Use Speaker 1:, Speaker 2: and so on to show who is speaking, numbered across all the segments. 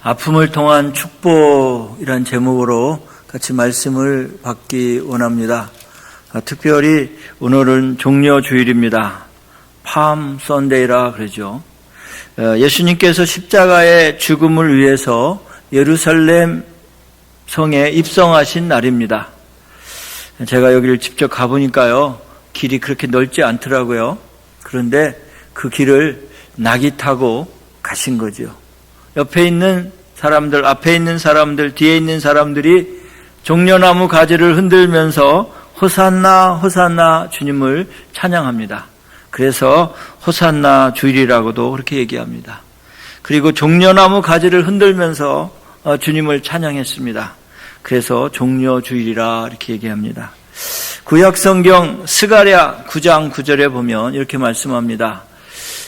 Speaker 1: 아픔을 통한 축복이란 제목으로 같이 말씀을 받기 원합니다. 특별히 오늘은 종려주일입니다. 팜 선데이라 그러죠. 예수님께서 십자가의 죽음을 위해서 예루살렘 성에 입성하신 날입니다. 제가 여기를 직접 가보니까요, 길이 그렇게 넓지 않더라고요. 그런데 그 길을 낙이 타고 가신 거죠. 옆에 있는 사람들, 앞에 있는 사람들, 뒤에 있는 사람들이 종려나무 가지를 흔들면서 호산나 호산나 주님을 찬양합니다. 그래서 호산나 주일이라고도 그렇게 얘기합니다. 그리고 종려나무 가지를 흔들면서 주님을 찬양했습니다. 그래서 종려주일이라 이렇게 얘기합니다. 구약성경 스가랴 9장 9절에 보면 이렇게 말씀합니다.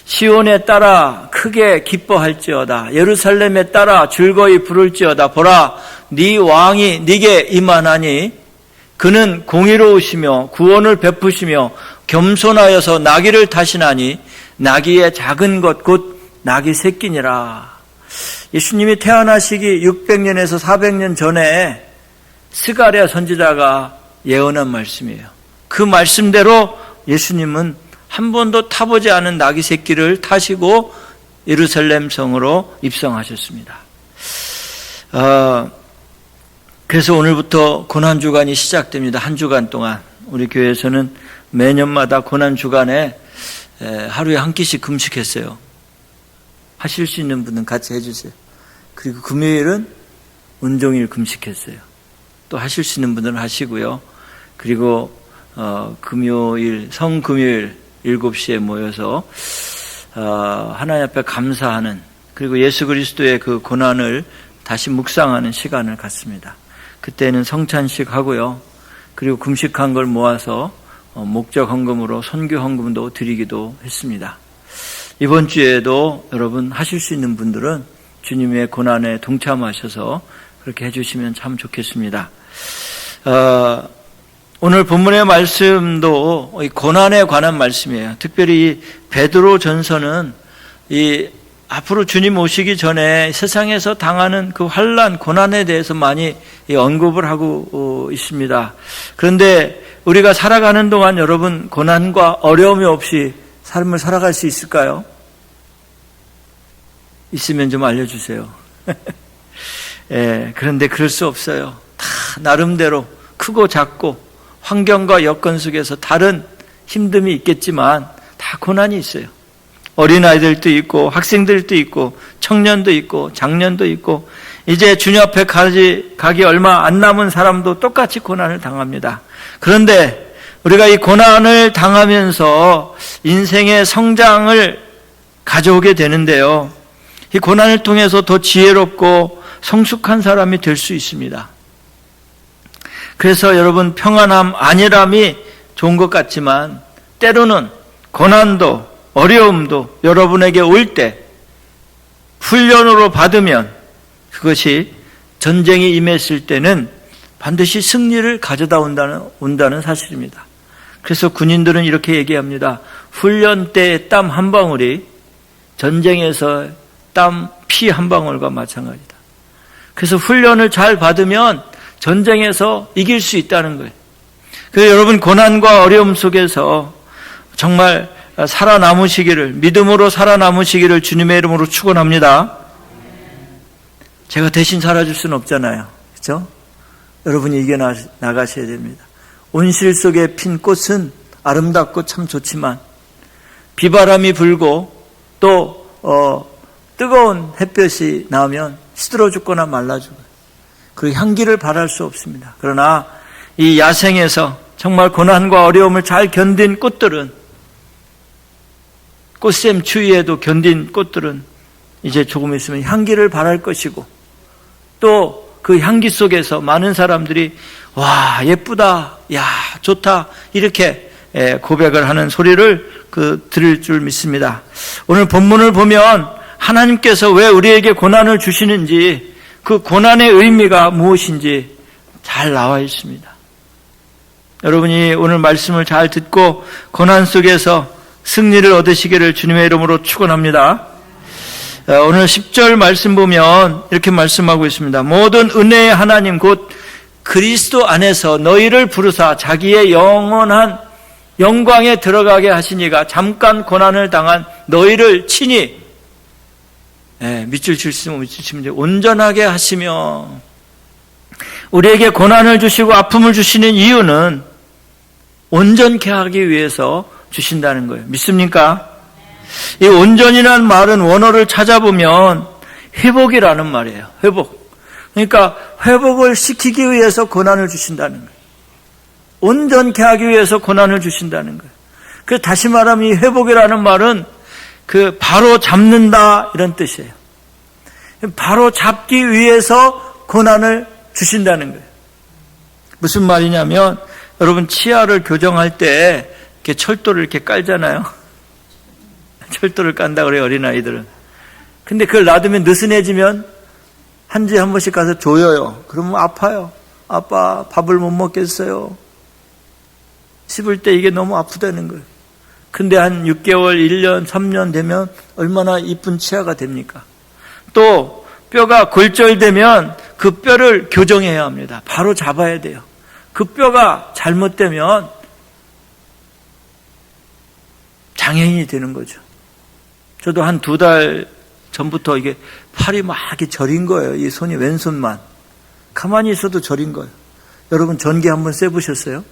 Speaker 1: 시온에 따라 크게 기뻐할지어다. 예루살렘에 따라 즐거이 부를지어다. 보라, 네 왕이 네게 임하나니 그는 공의로우시며 구원을 베푸시며 겸손하여서 나귀를 타시나니 나귀의 작은 것 곧 나귀 새끼니라. 예수님이 태어나시기 600년에서 400년 전에 스가랴 선지자가 예언한 말씀이에요. 그 말씀대로 예수님은 한 번도 타보지 않은 나귀 새끼를 타시고 예루살렘 성으로 입성하셨습니다. 그래서 오늘부터 고난주간이 시작됩니다. 한 주간 동안 우리 교회에서는 매년마다 고난주간에 하루에 한 끼씩 금식했어요. 하실 수 있는 분은 같이 해주세요. 그리고 금요일은 온종일 금식했어요. 또 하실 수 있는 분들은 하시고요. 그리고 금요일, 성금요일 7시에 모여서 하나님 앞에 감사하는, 그리고 예수 그리스도의 그 고난을 다시 묵상하는 시간을 갖습니다. 그때는 성찬식 하고요. 그리고 금식한 걸 모아서 목적 헌금으로 선교 헌금도 드리기도 했습니다. 이번 주에도 여러분 하실 수 있는 분들은 주님의 고난에 동참하셔서 그렇게 해주시면 참 좋겠습니다. 오늘 본문의 말씀도 이 고난에 관한 말씀이에요. 특별히 베드로 전서는 이 앞으로 주님 오시기 전에 세상에서 당하는 그 환난, 고난에 대해서 많이 언급을 하고 있습니다. 그런데 우리가 살아가는 동안 여러분 고난과 어려움이 없이 삶을 살아갈 수 있을까요? 있으면 좀 알려주세요. 그런데 그럴 수 없어요. 다 나름대로 크고 작고 환경과 여건 속에서 다른 힘듦이 있겠지만 다 고난이 있어요. 어린아이들도 있고 학생들도 있고 청년도 있고 장년도 있고 이제 주님 앞에 가기 얼마 안 남은 사람도 똑같이 고난을 당합니다. 그런데 우리가 이 고난을 당하면서 인생의 성장을 가져오게 되는데요. 이 고난을 통해서 더 지혜롭고 성숙한 사람이 될 수 있습니다. 그래서 여러분 평안함, 안일함이 좋은 것 같지만 때로는 고난도 어려움도 여러분에게 올 때 훈련으로 받으면 그것이 전쟁이 임했을 때는 반드시 승리를 가져다 온다는 사실입니다. 그래서 군인들은 이렇게 얘기합니다. 훈련 때의 땀 한 방울이 전쟁에서 땀, 피 한 방울과 마찬가지다. 그래서 훈련을 잘 받으면 전쟁에서 이길 수 있다는 거예요. 그래서 여러분 고난과 어려움 속에서 정말 살아남으시기를, 믿음으로 살아남으시기를 주님의 이름으로 축원합니다. 제가 대신 살아줄 수는 없잖아요. 그렇죠? 여러분이 이겨나가셔야 됩니다. 온실 속에 핀 꽃은 아름답고 참 좋지만 비바람이 불고 또 뜨거운 햇볕이 나오면 시들어 죽거나 말라 죽어요. 그 향기를 발할 수 없습니다. 그러나 이 야생에서 정말 고난과 어려움을 잘 견딘 꽃들은, 꽃샘 추위에도 견딘 꽃들은 이제 조금 있으면 향기를 발할 것이고 또 그 향기 속에서 많은 사람들이 와 예쁘다, 야 좋다 이렇게 고백을 하는 소리를 들을 줄 믿습니다. 오늘 본문을 보면 하나님께서 왜 우리에게 고난을 주시는지, 그 고난의 의미가 무엇인지 잘 나와 있습니다. 여러분이 오늘 말씀을 잘 듣고 고난 속에서 승리를 얻으시기를 주님의 이름으로 축원합니다. 오늘 10절 말씀 보면 이렇게 말씀하고 있습니다. 모든 은혜의 하나님 곧 그리스도 안에서 너희를 부르사 자기의 영원한 영광에 들어가게 하시니가 잠깐 고난을 당한 너희를 친히 밑줄 칠수면 온전하게 하시며, 우리에게 고난을 주시고 아픔을 주시는 이유는 온전케 하기 위해서 주신다는 거예요. 믿습니까? 이 온전이라는 말은 원어를 찾아보면 회복이라는 말이에요. 회복. 그러니까 회복을 시키기 위해서 고난을 주신다는 거예요. 온전케 하기 위해서 고난을 주신다는 거예요. 그래서 다시 말하면 이 회복이라는 말은 바로 잡는다 이런 뜻이에요. 바로 잡기 위해서 고난을 주신다는 거예요. 무슨 말이냐면, 여러분 치아를 교정할 때 이렇게 철도를 이렇게 깔잖아요. 철도를 깐다 그래요, 어린아이들은. 근데 그걸 놔두면 느슨해지면 한 주에 한 번씩 가서 조여요. 그러면 아파요. 아빠 밥을 못 먹겠어요. 씹을 때 이게 너무 아프다는 거예요. 근데 한 6개월, 1년, 3년 되면 얼마나 이쁜 치아가 됩니까? 또 뼈가 골절되면 그 뼈를 교정해야 합니다. 바로 잡아야 돼요. 그 뼈가 잘못되면 장애인이 되는 거죠. 저도 한 2달 전부터 이게 팔이 막 이렇게 저린 거예요. 이 손이 왼손만. 가만히 있어도 저린 거예요. 여러분 전기 한번 쐬보셨어요?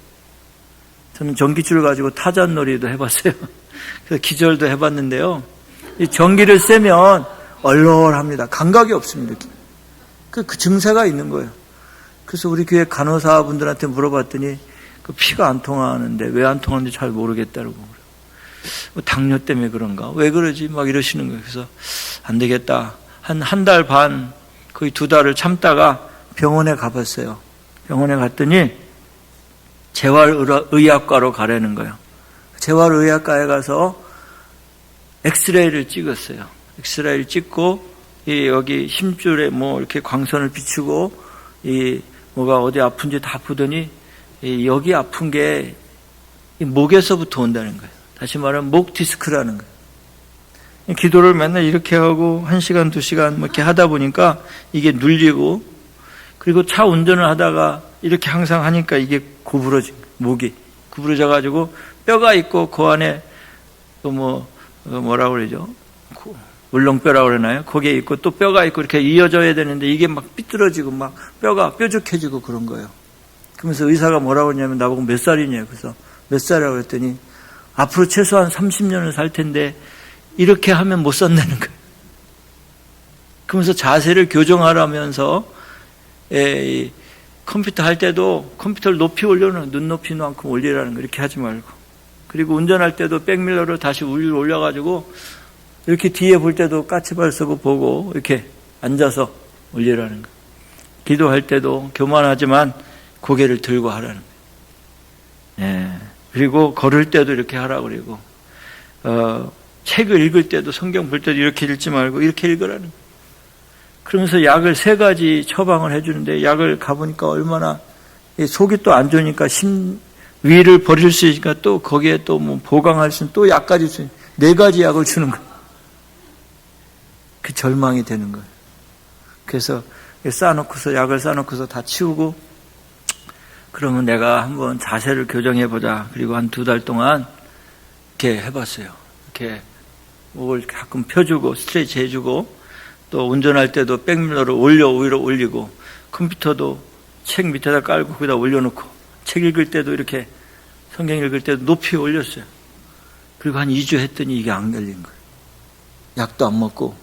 Speaker 1: 저는 전기줄 가지고 타잔놀이도 해봤어요. 그래서 기절도 해봤는데요. 이 전기를 쐬면 얼얼합니다. 감각이 없습니다. 그 증세가 있는 거예요. 그래서 우리 교회 간호사분들한테 물어봤더니 그 피가 안 통하는데 왜 안 통하는지 잘 모르겠다고 그래요. 당뇨 때문에 그런가? 왜 그러지? 막 이러시는 거예요. 그래서 안 되겠다. 한 달 반, 거의 2달을 참다가 병원에 가봤어요. 병원에 갔더니 재활의학과로 가라는 거예요. 재활의학과에 가서 엑스레이를 찍었어요. 엑스레이를 찍고 여기 힘줄에 이렇게 광선을 비추고 뭐가 어디 아픈지 다 보더니 여기 아픈 게 목에서부터 온다는 거예요. 다시 말하면 목 디스크라는 거예요. 기도를 맨날 이렇게 하고 1시간, 2시간 이렇게 하다 보니까 이게 눌리고, 그리고 차 운전을 하다가 이렇게 항상 하니까 이게 구부러진 거예요. 목이 구부러져 가지고 뼈가 있고 그 안에 또 뭐라고 그러죠? 울렁뼈라고 그러나요? 거기에 있고 또 뼈가 있고 이렇게 이어져야 되는데 이게 막 삐뚤어지고 막 뼈가 뾰족해지고 그런 거예요. 그러면서 의사가 뭐라고 했냐면 나보고 몇 살이냐고. 그래서 몇 살이라고 했더니 앞으로 최소한 30년을 살 텐데 이렇게 하면 못 산다는 거예요. 그러면서 자세를 교정하라면서 컴퓨터 할 때도 컴퓨터를 높이 올려놓은 눈높이만큼 올리라는 거, 이렇게 하지 말고. 그리고 운전할 때도 백밀러를 다시 위로 올려가지고 이렇게 뒤에 볼 때도 까치발 쓰고 보고 이렇게 앉아서 올리라는 거. 기도할 때도 교만하지만 고개를 들고 하라는 거예요. 그리고 걸을 때도 이렇게 하라고 그러고, 책을 읽을 때도 성경 볼 때도 이렇게 읽지 말고 이렇게 읽으라는 거예요. 그러면서 약을 3가지 처방을 해주는데 약을 가보니까 얼마나 속이 또 안 좋으니까 위를 버릴 수 있으니까 또 거기에 또 보강할 수 있는 또 약까지 주는 4가지 약을 주는 거예요. 그 절망이 되는 거예요. 그래서 약을 쌓아놓고서 다 치우고, 그러면 내가 한번 자세를 교정해보자. 그리고 한 2달 동안 이렇게 해봤어요. 이렇게 목을 가끔 펴주고 스트레치 해주고, 또 운전할 때도 백밀러를 위로 올리고, 컴퓨터도 책 밑에다 깔고 거기다 올려놓고, 책 읽을 때도 이렇게 성경 읽을 때도 높이 올렸어요. 그리고 한 2주 했더니 이게 안 걸린 거예요. 약도 안 먹고.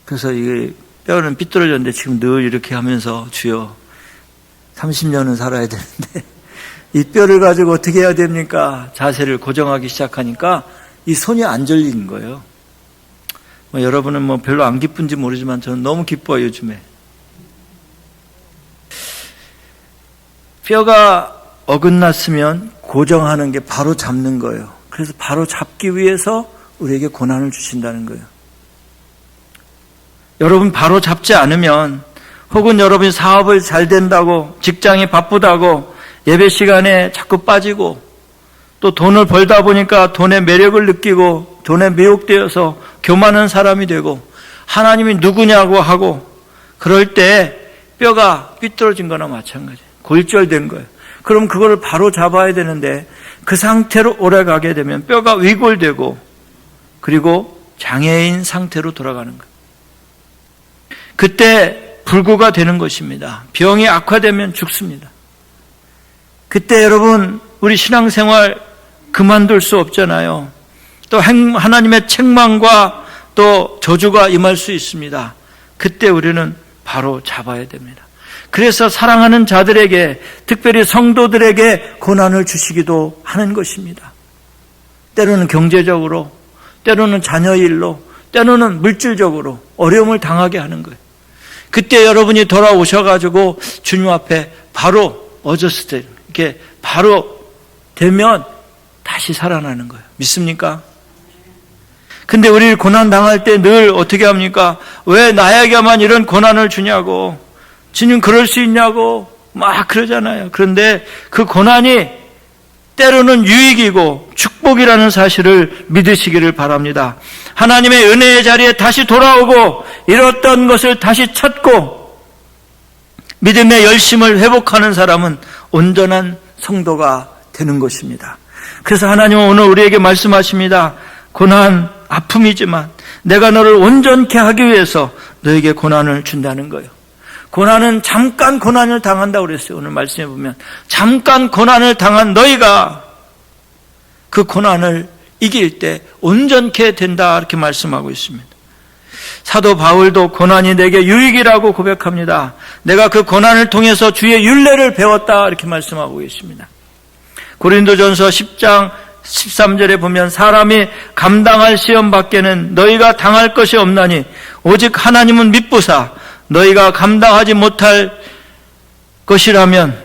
Speaker 1: 그래서 이게 뼈는 삐뚤어졌는데 지금 늘 이렇게 하면서 주여 30년은 살아야 되는데 이 뼈를 가지고 어떻게 해야 됩니까? 자세를 고정하기 시작하니까 이 손이 안 절리는 거예요. 여러분은 별로 안 기쁜지 모르지만 저는 너무 기뻐요, 요즘에. 뼈가 어긋났으면 고정하는 게 바로 잡는 거예요. 그래서 바로 잡기 위해서 우리에게 고난을 주신다는 거예요. 여러분 바로 잡지 않으면, 혹은 여러분이 사업을 잘 된다고, 직장이 바쁘다고, 예배 시간에 자꾸 빠지고, 또 돈을 벌다 보니까 돈의 매력을 느끼고 돈에 미혹되어서 교만한 사람이 되고 하나님이 누구냐고 하고 그럴 때 뼈가 삐뚤어진 거나 마찬가지예요. 골절된 거예요. 그럼 그거를 바로 잡아야 되는데 그 상태로 오래 가게 되면 뼈가 위골되고 그리고 장애인 상태로 돌아가는 거예요. 그때 불구가 되는 것입니다. 병이 악화되면 죽습니다. 그때 여러분 우리 신앙생활 그만둘 수 없잖아요. 또 하나님의 책망과 또 저주가 임할 수 있습니다. 그때 우리는 바로 잡아야 됩니다. 그래서 사랑하는 자들에게, 특별히 성도들에게 고난을 주시기도 하는 것입니다. 때로는 경제적으로, 때로는 자녀 일로, 때로는 물질적으로 어려움을 당하게 하는 거예요. 그때 여러분이 돌아오셔가지고 주님 앞에 바로 어저스트, 이렇게 바로 되면 다시 살아나는 거예요. 믿습니까? 근데 우리 고난 당할 때 늘 어떻게 합니까? 왜 나에게만 이런 고난을 주냐고, 주님 그럴 수 있냐고 막 그러잖아요. 그런데 그 고난이 때로는 유익이고 축복이라는 사실을 믿으시기를 바랍니다. 하나님의 은혜의 자리에 다시 돌아오고 잃었던 것을 다시 찾고 믿음의 열심을 회복하는 사람은 온전한 성도가 되는 것입니다. 그래서 하나님은 오늘 우리에게 말씀하십니다. 고난, 아픔이지만 내가 너를 온전케 하기 위해서 너에게 고난을 준다는 거예요. 고난은 잠깐 고난을 당한다고 그랬어요. 오늘 말씀해 보면 잠깐 고난을 당한 너희가 그 고난을 이길 때 온전케 된다 이렇게 말씀하고 있습니다. 사도 바울도 고난이 내게 유익이라고 고백합니다. 내가 그 고난을 통해서 주의 율례를 배웠다 이렇게 말씀하고 계십니다. 고린도전서 10장 13절에 보면 사람이 감당할 시험 밖에는 너희가 당할 것이 없나니 오직 하나님은 미쁘사 너희가 감당하지 못할 것이라면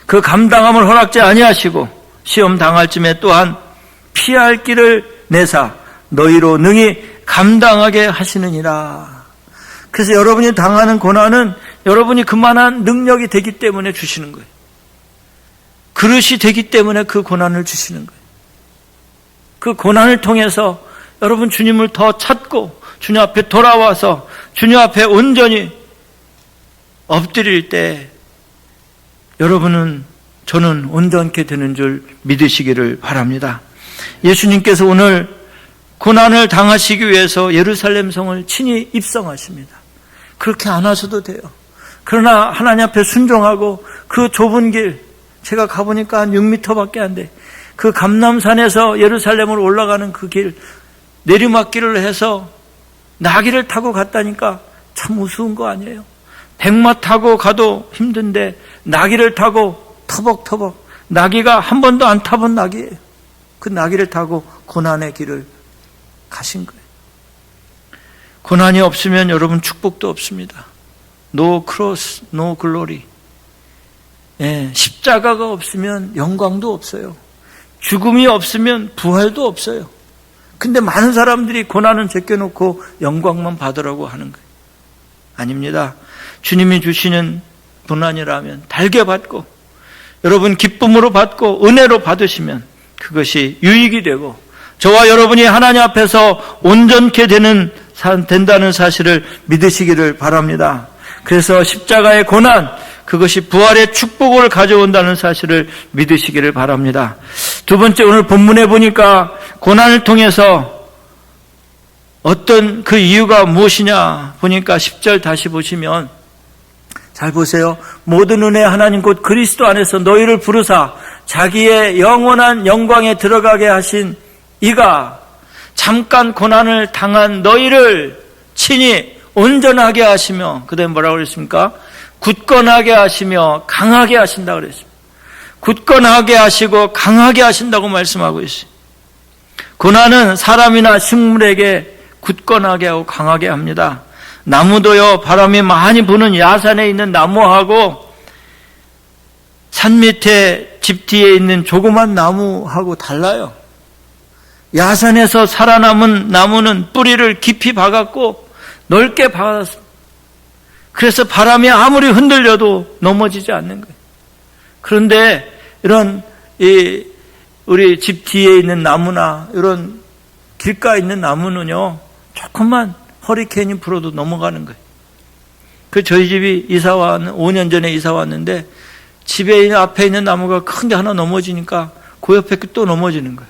Speaker 1: 그 감당함을 허락지 아니하시고 시험 당할 쯤에 또한 피할 길을 내사 너희로 능히 감당하게 하시느니라. 그래서 여러분이 당하는 고난은 여러분이 그만한 능력이 되기 때문에 주시는 거예요. 그릇이 되기 때문에 그 고난을 주시는 거예요. 그 고난을 통해서 여러분 주님을 더 찾고 주님 앞에 돌아와서 주님 앞에 온전히 엎드릴 때 여러분은 저는 온전케 되는 줄 믿으시기를 바랍니다. 예수님께서 오늘 고난을 당하시기 위해서 예루살렘 성을 친히 입성하십니다. 그렇게 안 하셔도 돼요. 그러나 하나님 앞에 순종하고 그 좁은 길, 제가 가보니까 한 6m밖에 안 돼. 그 감람산에서 예루살렘으로 올라가는 그 길, 내리막길을 해서 나귀를 타고 갔다니까 참 우스운 거 아니에요? 백마 타고 가도 힘든데 나귀를 타고 터벅터벅, 나귀가 한 번도 안 타본 나귀예요. 그 나귀를 타고 고난의 길을 가신 거예요. 고난이 없으면 여러분 축복도 없습니다. No cross, no glory. 예, 십자가가 없으면 영광도 없어요. 죽음이 없으면 부활도 없어요. 근데 많은 사람들이 고난은 제껴놓고 영광만 받으라고 하는 거예요. 아닙니다. 주님이 주시는 고난이라면 달게 받고 여러분 기쁨으로 받고 은혜로 받으시면 그것이 유익이 되고 저와 여러분이 하나님 앞에서 온전케 된다는 사실을 믿으시기를 바랍니다. 그래서 십자가의 고난, 그것이 부활의 축복을 가져온다는 사실을 믿으시기를 바랍니다. 두 번째, 오늘 본문에 보니까 고난을 통해서 어떤 그 이유가 무엇이냐 보니까 10절 다시 보시면 잘 보세요. 모든 은혜 하나님 곧 그리스도 안에서 너희를 부르사 자기의 영원한 영광에 들어가게 하신 이가 잠깐 고난을 당한 너희를 친히 온전하게 하시며, 그 다음에 뭐라고 그랬습니까? 굳건하게 하시며 강하게 하신다고 그랬습니다. 굳건하게 하시고 강하게 하신다고 말씀하고 있어요. 고난은 사람이나 식물에게 굳건하게 하고 강하게 합니다. 나무도요, 바람이 많이 부는 야산에 있는 나무하고 산 밑에 집 뒤에 있는 조그만 나무하고 달라요. 야산에서 살아남은 나무는 뿌리를 깊이 박았고 넓게 박았습니다. 그래서 바람이 아무리 흔들려도 넘어지지 않는 거예요. 그런데 이런 우리 집 뒤에 있는 나무나 이런 길가에 있는 나무는요, 조금만 허리케인이 불어도 넘어가는 거예요. 저희 집이 5년 전에 이사 왔는데 집에 앞에 있는 나무가 큰 게 하나 넘어지니까 그 옆에 또 넘어지는 거예요.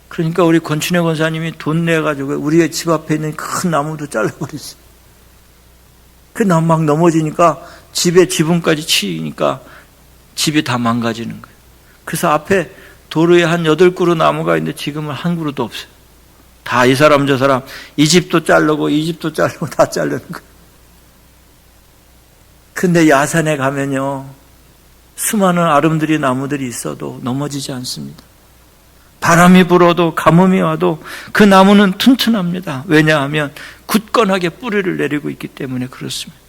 Speaker 1: 그러니까 우리 권춘혜 권사님이 돈 내가지고 우리의 집 앞에 있는 큰 나무도 잘라버렸어요. 그 나무 막 넘어지니까 집에 지붕까지 치니까 집이 다 망가지는 거예요. 그래서 앞에 도로에 한 8그루 나무가 있는데 지금은 한 그루도 없어요. 다 이 사람 저 사람 이 집도 자르고 이 집도 자르고 다 자르는 거예요. 근데 야산에 가면요, 수많은 아름드리 나무들이 있어도 넘어지지 않습니다. 바람이 불어도 가뭄이 와도 그 나무는 튼튼합니다. 왜냐하면 굳건하게 뿌리를 내리고 있기 때문에 그렇습니다.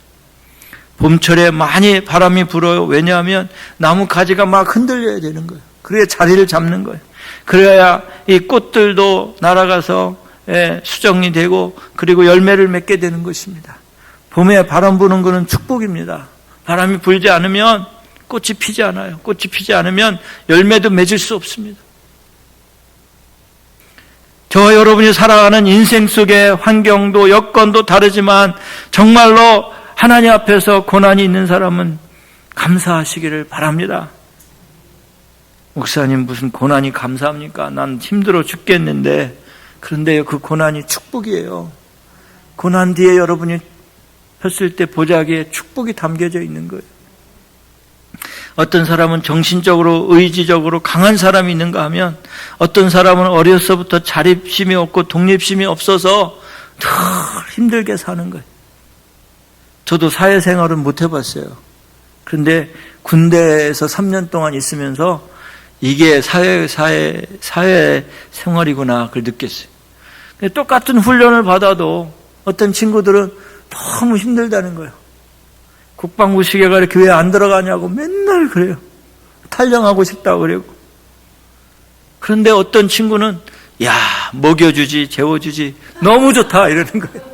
Speaker 1: 봄철에 많이 바람이 불어요. 왜냐하면 나무 가지가 막 흔들려야 되는 거예요. 그래야 자리를 잡는 거예요. 그래야 이 꽃들도 날아가서 수정이 되고 그리고 열매를 맺게 되는 것입니다. 봄에 바람 부는 것은 축복입니다. 바람이 불지 않으면 꽃이 피지 않아요. 꽃이 피지 않으면 열매도 맺을 수 없습니다. 저와 여러분이 살아가는 인생 속의 환경도 여건도 다르지만 정말로 하나님 앞에서 고난이 있는 사람은 감사하시기를 바랍니다. 목사님 무슨 고난이 감사합니까? 난 힘들어 죽겠는데. 그런데요, 그 고난이 축복이에요. 고난 뒤에 여러분이 폈을 때 보자기에 축복이 담겨져 있는 거예요. 어떤 사람은 정신적으로 의지적으로 강한 사람이 있는가 하면 어떤 사람은 어려서부터 자립심이 없고 독립심이 없어서 더 힘들게 사는 거예요. 저도 사회생활은 못 해봤어요. 그런데 군대에서 3년 동안 있으면서 이게 사회생활이구나 그걸 느꼈어요. 똑같은 훈련을 받아도 어떤 친구들은 너무 힘들다는 거예요. 국방부 시계가 교회 안 들어가냐고 맨날 그래요. 탈영하고 싶다고 그러고. 그런데 어떤 친구는 야, 먹여주지, 재워주지, 너무 좋다 이러는 거예요.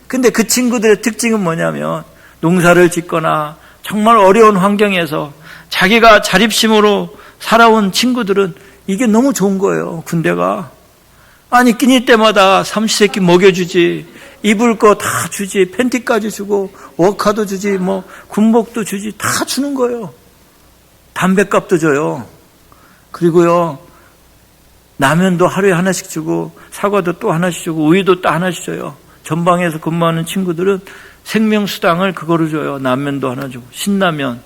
Speaker 1: 근데 그 친구들의 특징은 뭐냐면 농사를 짓거나 정말 어려운 환경에서 자기가 자립심으로 살아온 친구들은 이게 너무 좋은 거예요. 군대가. 아니 끼니 때마다 삼시세끼 먹여주지, 입을 거 다 주지, 팬티까지 주고 워카도 주지, 뭐 군복도 주지, 다 주는 거예요. 담뱃값도 줘요. 그리고요, 라면도 하루에 하나씩 주고 사과도 또 하나씩 주고 우유도 또 하나씩 줘요. 전방에서 근무하는 친구들은 생명수당을 그거로 줘요. 라면도 하나 주고 신라면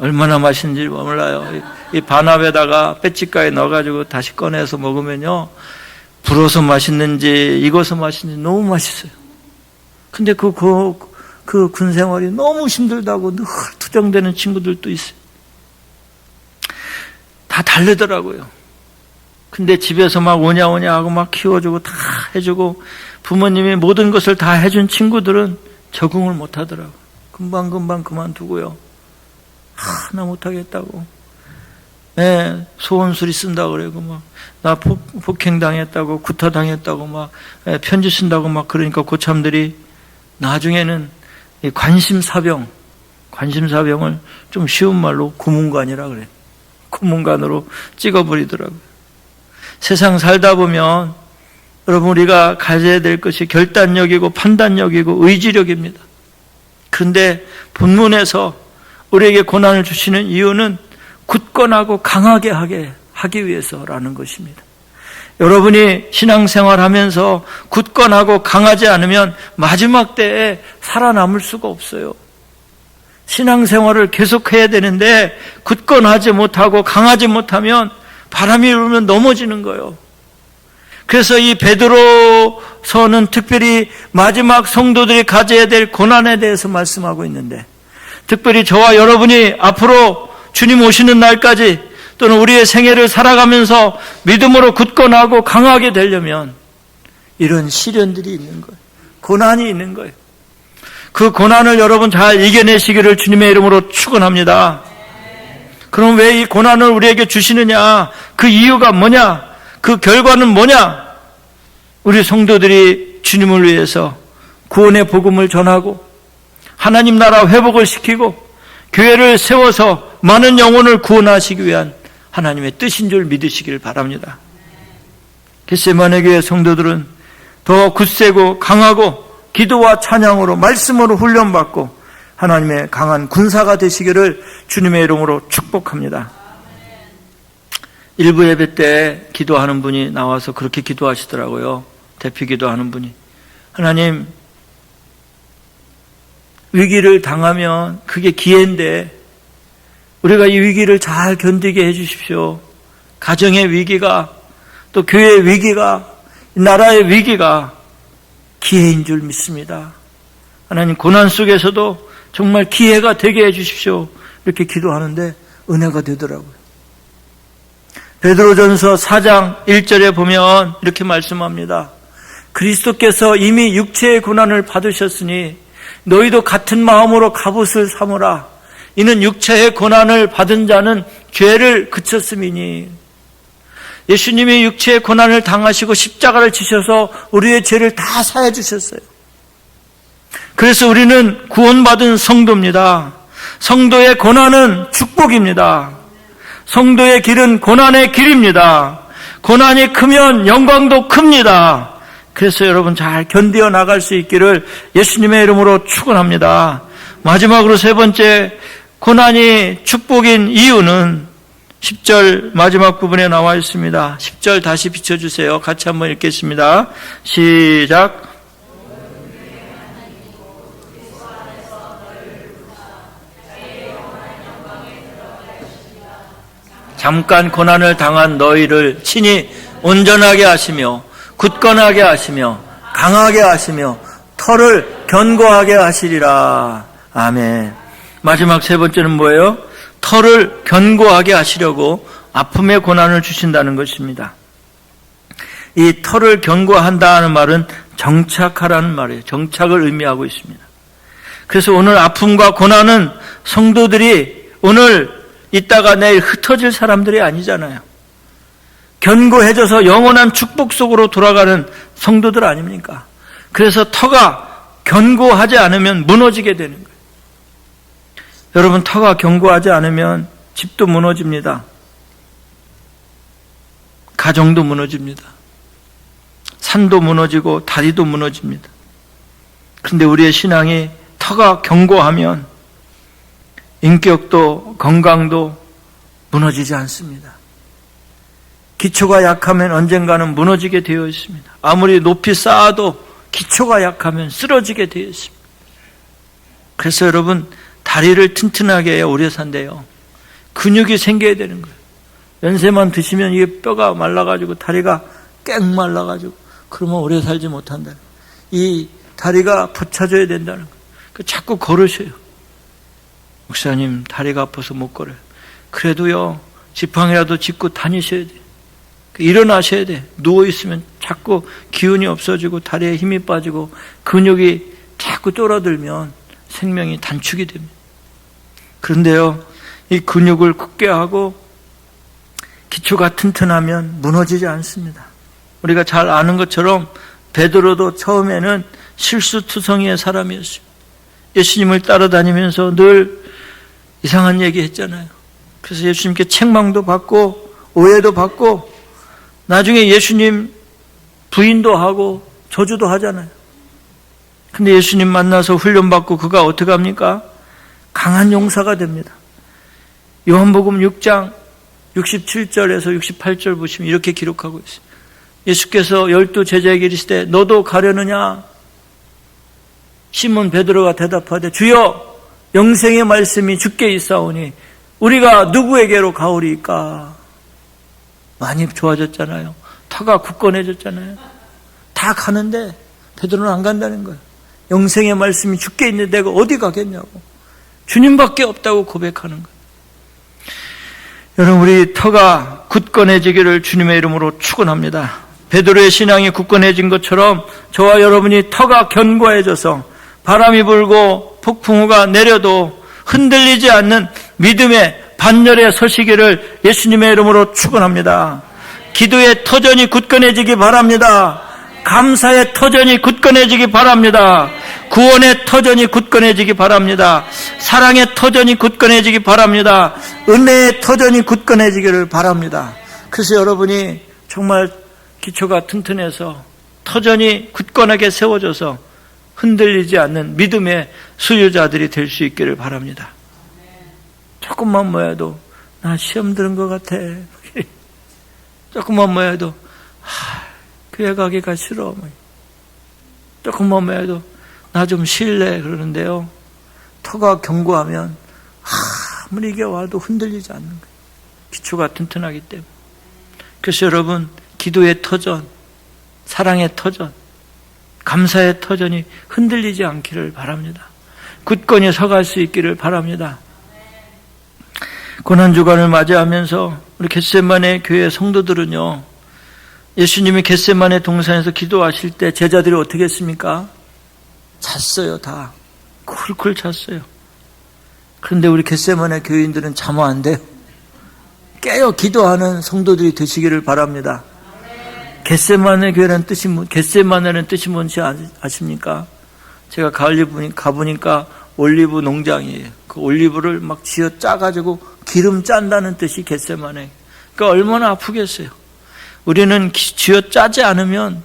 Speaker 1: 얼마나 맛있는지 몰라요. 이 반합에다가 배찌가에 넣어가지고 다시 꺼내서 먹으면요, 불어서 맛있는지 익어서 맛있는지 너무 맛있어요. 근데 그 군생활이 너무 힘들다고 늘 투정되는 친구들도 있어요. 다 다르더라고요. 근데 집에서 막 오냐 하고 막 키워주고 다 해주고 부모님이 모든 것을 다 해준 친구들은 적응을 못 하더라고요. 금방 그만두고요. 하나 못하겠다고. 소원수리 쓴다고 그러고 막 나 폭행당했다고 구타당했다고 막 편지 쓴다고 막 그러니까 고참들이 나중에는 이 관심사병을 좀 쉬운 말로 고문관이라 그래요. 고문관으로 찍어버리더라고요. 세상 살다 보면 여러분 우리가 가져야 될 것이 결단력이고 판단력이고 의지력입니다. 그런데 본문에서 우리에게 고난을 주시는 이유는 굳건하고 강하게 하기 위해서라는 것입니다. 여러분이 신앙생활하면서 굳건하고 강하지 않으면 마지막 때에 살아남을 수가 없어요. 신앙생활을 계속해야 되는데 굳건하지 못하고 강하지 못하면 바람이 불면 넘어지는 거예요. 그래서 이 베드로서는 특별히 마지막 성도들이 가져야 될 고난에 대해서 말씀하고 있는데, 특별히 저와 여러분이 앞으로 주님 오시는 날까지 또는 우리의 생애를 살아가면서 믿음으로 굳건하고 강하게 되려면 이런 시련들이 있는 거예요. 고난이 있는 거예요. 그 고난을 여러분 잘 이겨내시기를 주님의 이름으로 축원합니다. 그럼 왜 이 고난을 우리에게 주시느냐? 그 이유가 뭐냐? 그 결과는 뭐냐? 우리 성도들이 주님을 위해서 구원의 복음을 전하고 하나님 나라 회복을 시키고 교회를 세워서 많은 영혼을 구원하시기 위한 하나님의 뜻인 줄 믿으시기를 바랍니다. 겟세마네 교회 성도들은 더 굳세고 강하고 기도와 찬양으로 말씀으로 훈련받고 하나님의 강한 군사가 되시기를 주님의 이름으로 축복합니다. 일부 예배 때 기도하는 분이 나와서 그렇게 기도하시더라고요. 대피 기도하는 분이. 하나님, 위기를 당하면 그게 기회인데 우리가 이 위기를 잘 견디게 해 주십시오. 가정의 위기가, 또 교회의 위기가, 나라의 위기가 기회인 줄 믿습니다. 하나님, 고난 속에서도 정말 기회가 되게 해 주십시오. 이렇게 기도하는데 은혜가 되더라고요. 베드로전서 4장 1절에 보면 이렇게 말씀합니다. 그리스도께서 이미 육체의 고난을 받으셨으니 너희도 같은 마음으로 갑옷을 삼으라. 이는 육체의 고난을 받은 자는 죄를 그쳤음이니. 예수님이 육체의 고난을 당하시고 십자가를 지셔서 우리의 죄를 다 사해 주셨어요. 그래서 우리는 구원받은 성도입니다. 성도의 고난은 축복입니다. 성도의 길은 고난의 길입니다. 고난이 크면 영광도 큽니다. 그래서 여러분 잘 견디어 나갈 수 있기를 예수님의 이름으로 축원합니다. 마지막으로 세 번째, 고난이 축복인 이유는 10절 마지막 부분에 나와 있습니다. 10절 다시 비춰주세요. 같이 한번 읽겠습니다. 시작. 잠깐 고난을 당한 너희를 친히 온전하게 하시며 굳건하게 하시며 강하게 하시며 터를 견고하게 하시리라. 아멘. 마지막 세 번째는 뭐예요? 터를 견고하게 하시려고 아픔의 고난을 주신다는 것입니다. 이 터를 견고한다는 말은 정착하라는 말이에요. 정착을 의미하고 있습니다. 그래서 오늘 아픔과 고난은 성도들이 오늘 있다가 내일 흩어질 사람들이 아니잖아요. 견고해져서 영원한 축복 속으로 돌아가는 성도들 아닙니까? 그래서 터가 견고하지 않으면 무너지게 되는 거예요. 여러분, 터가 견고하지 않으면 집도 무너집니다. 가정도 무너집니다. 산도 무너지고 다리도 무너집니다. 그런데 우리의 신앙이 터가 견고하면 인격도 건강도 무너지지 않습니다. 기초가 약하면 언젠가는 무너지게 되어 있습니다. 아무리 높이 쌓아도 기초가 약하면 쓰러지게 되어 있습니다. 그래서 여러분, 다리를 튼튼하게 해야 오래 산대요. 근육이 생겨야 되는 거예요. 연세만 드시면 이게 뼈가 말라가지고 다리가 깽 말라가지고 그러면 오래 살지 못한다. 이 다리가 붙여져야 된다는 거예요. 자꾸 걸으셔요. 목사님, 다리가 아파서 못 걸어요. 그래도요, 지팡이라도 짚고 다니셔야 돼요. 일어나셔야 돼. 누워있으면 자꾸 기운이 없어지고 다리에 힘이 빠지고 근육이 자꾸 쫄아들면 생명이 단축이 됩니다. 그런데요, 이 근육을 굳게 하고 기초가 튼튼하면 무너지지 않습니다. 우리가 잘 아는 것처럼 베드로도 처음에는 실수투성이의 사람이었습니다. 예수님을 따라다니면서 늘 이상한 얘기 했잖아요. 그래서 예수님께 책망도 받고 오해도 받고 나중에 예수님 부인도 하고 저주도 하잖아요. 근데 예수님 만나서 훈련받고 그가 어떻게 합니까? 강한 용사가 됩니다. 요한복음 6장 67절에서 68절 보시면 이렇게 기록하고 있어요. 예수께서 12 제자에게 이르시되 너도 가려느냐? 시몬 베드로가 대답하되 주여 영생의 말씀이 주께 있사오니 우리가 누구에게로 가오리까? 많이 좋아졌잖아요. 터가 굳건해졌잖아요. 다 가는데 베드로는 안 간다는 거예요. 영생의 말씀이 주께 있는데 내가 어디 가겠냐고. 주님밖에 없다고 고백하는 거예요. 여러분, 우리 터가 굳건해지기를 주님의 이름으로 축원합니다. 베드로의 신앙이 굳건해진 것처럼 저와 여러분이 터가 견고해져서 바람이 불고 폭풍우가 내려도 흔들리지 않는 믿음의 반열에 서시기를 예수님의 이름으로 축원합니다. 기도의 터전이 굳건해지기 바랍니다. 감사의 터전이 굳건해지기 바랍니다. 구원의 터전이 굳건해지기 바랍니다. 사랑의 터전이 굳건해지기 바랍니다. 은혜의 터전이 굳건해지기를 바랍니다. 그래서 여러분이 정말 기초가 튼튼해서 터전이 굳건하게 세워져서 흔들리지 않는 믿음의 수요자들이 될 수 있기를 바랍니다. 조금만 모여도 나 시험 들은 것 같아. 조금만 모여도 교회 가기가 싫어. 조금만 모여도 나 좀 쉴래 그러는데요. 터가 견고하면 아무리 이게 와도 흔들리지 않는 거예요. 기초가 튼튼하기 때문에. 그래서 여러분, 기도의 터전, 사랑의 터전, 감사의 터전이 흔들리지 않기를 바랍니다. 굳건히 서갈 수 있기를 바랍니다. 고난주간을 맞이하면서 우리 겟세마네 교회 성도들은요, 예수님이 겟세마네 동산에서 기도하실 때 제자들이 어떻게 했습니까? 잤어요. 다 쿨쿨 잤어요. 그런데 우리 겟세마네 교인들은 자면 안 돼요. 깨어 기도하는 성도들이 되시기를 바랍니다. 겟세마네 교회라는 뜻이, 겟세마네라는 뜻이 뭔지 아십니까? 제가 가보니까 올리브 농장이에요. 그 올리브를 막 쥐어 짜가지고 기름 짠다는 뜻이 겟세마네. 그러니까 얼마나 아프겠어요. 우리는 쥐어 짜지 않으면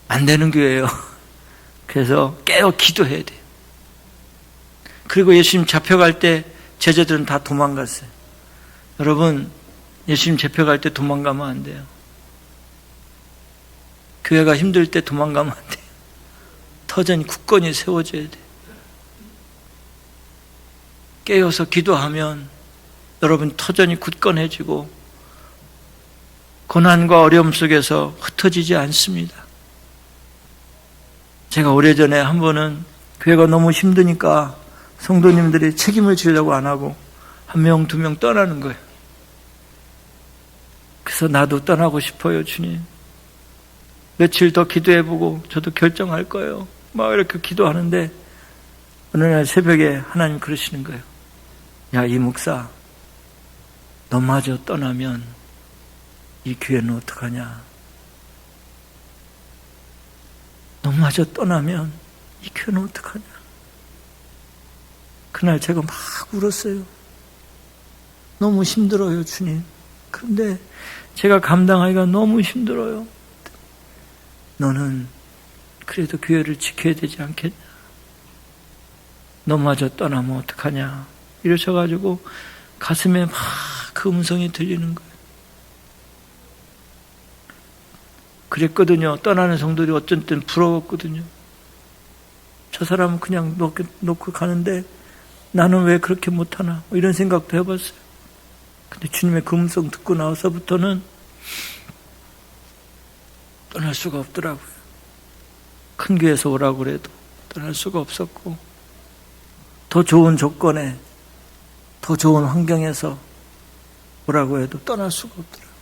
Speaker 1: 안 되는 교회예요. 그래서 깨어 기도해야 돼요. 그리고 예수님 잡혀갈 때 제자들은 다 도망갔어요. 여러분, 예수님 잡혀갈 때 도망가면 안 돼요. 교회가 힘들 때 도망가면 안 돼요. 터전이 굳건히 세워져야 돼요. 깨어서 기도하면 여러분 터전이 굳건해지고 고난과 어려움 속에서 흩어지지 않습니다. 제가 오래전에 한 번은 교회가 너무 힘드니까 성도님들이 책임을 지려고 안 하고 한 명, 두 명 떠나는 거예요. 그래서 나도 떠나고 싶어요, 주님. 며칠 더 기도해보고 저도 결정할 거예요. 막 이렇게 기도하는데 어느 날 새벽에 하나님 그러시는 거예요. 야, 이 목사, 너마저 떠나면 이 교회는 어떡하냐? 너마저 떠나면 이 교회는 어떡하냐? 그날 제가 막 울었어요. 너무 힘들어요, 주님. 그런데 제가 감당하기가 너무 힘들어요. 너는 그래도 교회를 지켜야 되지 않겠냐? 너마저 떠나면 어떡하냐? 이러셔가지고 가슴에 막 그 음성이 들리는 거예요. 그랬거든요. 떠나는 성도들이 어쩐 땐 부러웠거든요. 저 사람은 그냥 놓고 가는데 나는 왜 그렇게 못하나? 이런 생각도 해봤어요. 근데 주님의 그 음성 듣고 나서부터는 떠날 수가 없더라고요. 큰 교회에서 오라고 그래도 떠날 수가 없었고, 더 좋은 조건에, 더 좋은 환경에서 오라고 해도 떠날 수가 없더라고요.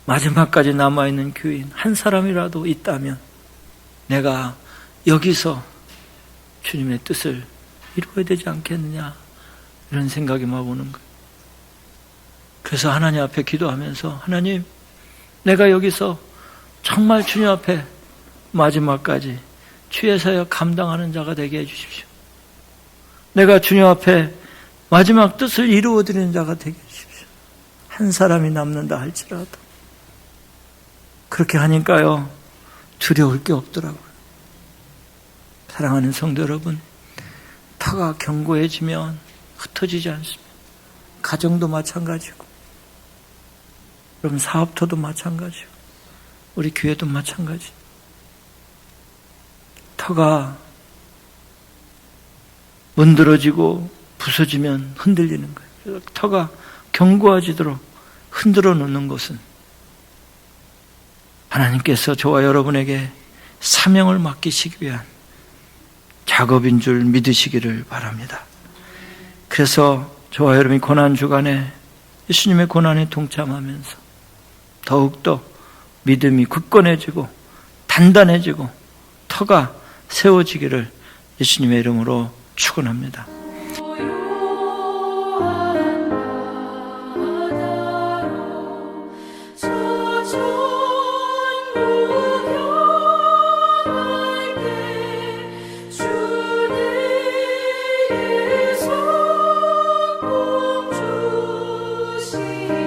Speaker 1: 마지막까지 남아있는 교인 한 사람이라도 있다면 내가 여기서 주님의 뜻을 이루어야 되지 않겠느냐, 이런 생각이 막 오는 거예요. 그래서 하나님 앞에 기도하면서, 하나님, 내가 여기서 정말 주님 앞에 마지막까지 주의 사역 감당하는 자가 되게 해주십시오. 내가 주님 앞에 마지막 뜻을 이루어드리는 자가 되게 해주십시오. 한 사람이 남는다 할지라도. 그렇게 하니까요, 두려울 게 없더라고요. 사랑하는 성도 여러분, 터가 견고해지면 흩어지지 않습니다. 가정도 마찬가지고, 여러분 사업터도 마찬가지고, 우리 교회도 마찬가지. 터가 문드러지고 부서지면 흔들리는 거예요. 그래서 터가 견고해지도록 흔들어 놓는 것은 하나님께서 저와 여러분에게 사명을 맡기시기 위한 작업인 줄 믿으시기를 바랍니다. 그래서 저와 여러분이 고난주간에 예수님의 고난에 동참하면서 더욱더 믿음이 굳건해지고 단단해지고 터가 세워지기를 예수님의 이름으로 축원합니다.
Speaker 2: 주님